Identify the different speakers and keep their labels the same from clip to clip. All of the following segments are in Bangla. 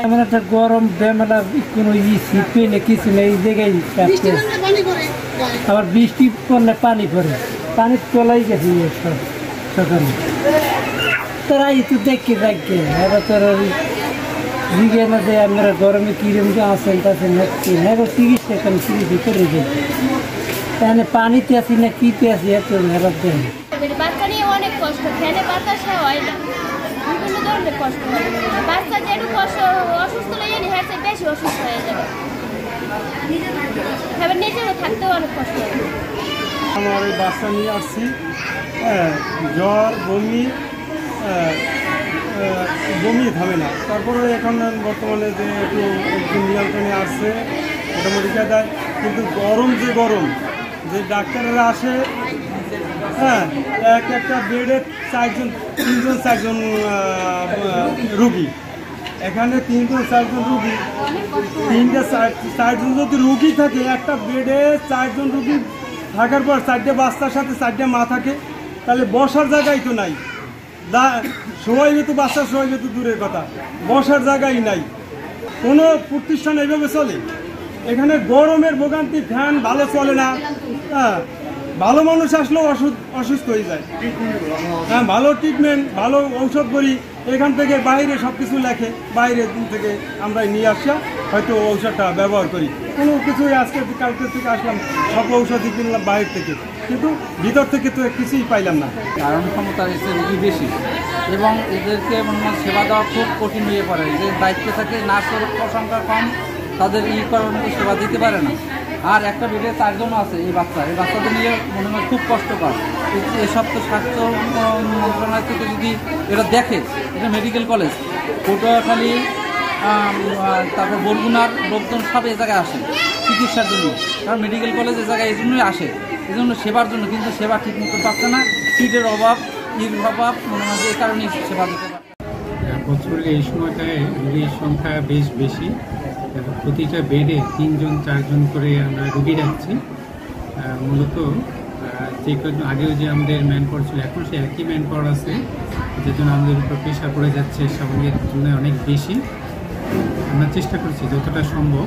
Speaker 1: আমার একটা গরম বেমেলা কোনো শীত পেলে কিছু নেই এই জায়গায় আবার বৃষ্টি পড়লে পানি পড়ে পানি তোলাই গেছে সব সকালে তোরা একটু দেখে দেখে এবার তোর জিগে না যে আপনারা গরমে কিরম যে আসেন তাছেন এবার চিকিৎসা করেন চিকিৎসা করে দেয় তাহলে পানিতে আসি না কিতে আসি এত এবার দেন
Speaker 2: বাচ্চা নিয়ে অনেক কষ্ট ফ্যানে বাতাসে হয় না বিভিন্ন ধরনের কষ্ট হয় বাচ্চা যেটু কষ্ট অসুস্থ লেগে নি হ্যাঁ বেশি অসুস্থ হয়ে যাবে এবার নিজেরও থাকতেও অনেক কষ্ট হয়
Speaker 3: আমার এই বাচ্চা নিয়ে আসছি জ্বর বমি বমি থামে না তারপরে এখন বর্তমানে যে একটু নিয়ন্ত্রণে আসছে মোটামুটি দেয় কিন্তু গরম যে ডাক্তাররা আসে একটা বেডে তিনজন চারজন রুগী এখানে 3-4 জন রুগী 4জন যদি রুগী থাকে একটা বেডে 4 জন রুগী থাকার পর 4টে বাচ্চার সাথে 4টে মা থাকে তাহলে বসার জায়গায় তো নাই সবাই তো বাচ্চা সবাই তো দূরের কথা বসার জায়গায় নাই কোনো প্রতিষ্ঠান এইভাবে চলে এখানে গরমের ভোগান্তি ফ্যান ভালো চলে না ভালো মানুষ আসলেও অসুস্থ হয়ে যায় ভালো ট্রিটমেন্ট ভালো ঔষধ করি এখান থেকে বাইরে সব কিছু লেখে বাইরে থেকে আমরা নিয়ে আসা হয়তো ঔষধটা ব্যবহার করি কোনো কিছুই আজকে কালকে থেকে আসলাম সব ঔষধই কিনলাম বাইরে থেকে কিন্তু ভিতর থেকে তো কিছুই পাইলাম না
Speaker 4: কারণ ক্ষমতা এসে রুগী বেশি এবং এদেরকে সেবা দেওয়া খুব কঠিন হয়ে পড়ে যে দায়িত্ব থাকে নার্সের সংখ্যা কম তাদের করার মতো সেবা দিতে পারে না আর একটা বেডে 4 জন আছে এই বাচ্চাদের নিয়ে মনে হয় খুব কষ্টকর এসব তো স্বাস্থ্য মন্ত্রণালয় থেকে যদি এটা দেখে এটা মেডিকেল কলেজ পটুয়াখালী তারপর বরগুনার লোকজন সব এই জায়গায় আসে চিকিৎসার জন্য কারণ মেডিকেল কলেজ এই জায়গায় এই জন্যই আসে এই জন্য সেবার জন্য কিন্তু সেবা ঠিক মতো পাচ্ছে না সিটের অভাব অভাব মনে হয় এই কারণেই সেবা দিতে পারে
Speaker 5: বছরের এই সময়টায় রোগীর সংখ্যা বেশ বেশি প্রতিটা বেডে 3-4 জন করে আমরা রুগী রাখছি মূলত যে আগেও যে আমাদের ম্যান পাওয়ার ছিল এখন সে একই ম্যান পাওয়ার আছে যে জন্য আমাদের উপর প্রেশার পড়ে যাচ্ছে স্বাভাবিকের জন্য অনেক বেশি আমরা চেষ্টা করছি যতটা সম্ভব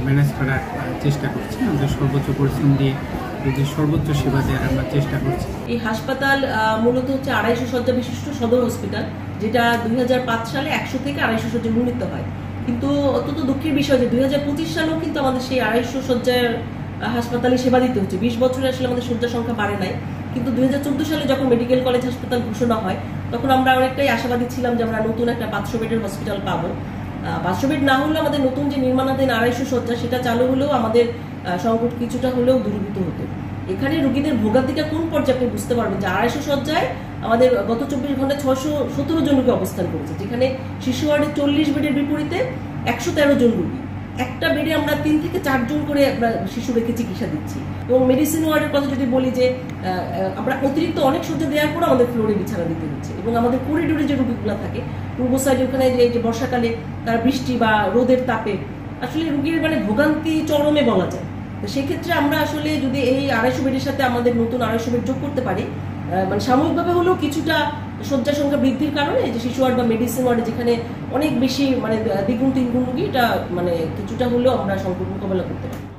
Speaker 5: ম্যানেজ করার চেষ্টা করছি আমাদের সর্বোচ্চ পরিশ্রম দিয়ে রোগীর সর্বোচ্চ সেবা দেওয়ার আমরা চেষ্টা করছি
Speaker 6: এই হাসপাতাল মূলত হচ্ছে 250 শয্যা বিশিষ্ট সদর হসপিটাল যেটা 2005 সালে 100 থেকে 250 শয্যা উন্নীত হয় কিন্তু অত্যন্ত দুঃখের বিষয় যে 2025 সালেও কিন্তু আমাদের সেই 250 শয্যার হাসপাতালে সেবা দিতে হচ্ছে 20 বছরে আসলে আমাদের শয্যা সংখ্যা বাড়ে নাই কিন্তু 2014 সালে যখন মেডিকেল কলেজ হাসপাতাল ঘোষণা হয় তখন আমরা অনেকটাই আশাবাদী ছিলাম যে আমরা নতুন একটা 500 বেডের হসপিটাল পাবো 500 বেড না হলেও আমাদের নতুন যে নির্মাণাধীন 250 শয্যা সেটা চালু হলেও আমাদের সংকট কিছুটা হলেও দূরীভূত হতো এখানে রোগীদের ভোগান্তিটা কোন পর্যায়ে আপনি বুঝতে পারবেন যে 250 শয্যায় আমাদের গত 24 ঘন্টায় 617 জন রোগী অবস্থান করেছে যেখানে শিশু ওয়ার্ডে 40 বেডের বিপরীতে 113 জন রোগী একটা বেডে আমরা 3 থেকে 4 জন করে আমরা শিশু রেখে চিকিৎসা দিচ্ছি এবং মেডিসিন ওয়ার্ডের কথা যদি বলি যে আমরা অতিরিক্ত অনেক শয্যা দেওয়ার পর আমাদের ফ্লোরে বিছানা দিতে হচ্ছে এবং আমাদের করিডোরে যে রোগীগুলো থাকে পূর্ব সাইডে ওখানে যে বর্ষাকালে তার বৃষ্টি বা রোদের তাপে আসলে রোগীর ভোগান্তি চরমে বলা যায় তো সেক্ষেত্রে আমরা আসলে যদি এই 250 বেডের সাথে আমাদের নতুন 250 বেড যোগ করতে পারি সাময়িকভাবে হলেও কিছুটা শয্যা সংখ্যা বৃদ্ধির কারণে যে শিশু ওয়ার্ড বা মেডিসিন ওয়ার্ডে যেখানে অনেক বেশি দ্বিগুণ 3 গুণ রোগী এটা কিছুটা হলেও আমরা সংকট মোকাবেলা করতে পারি।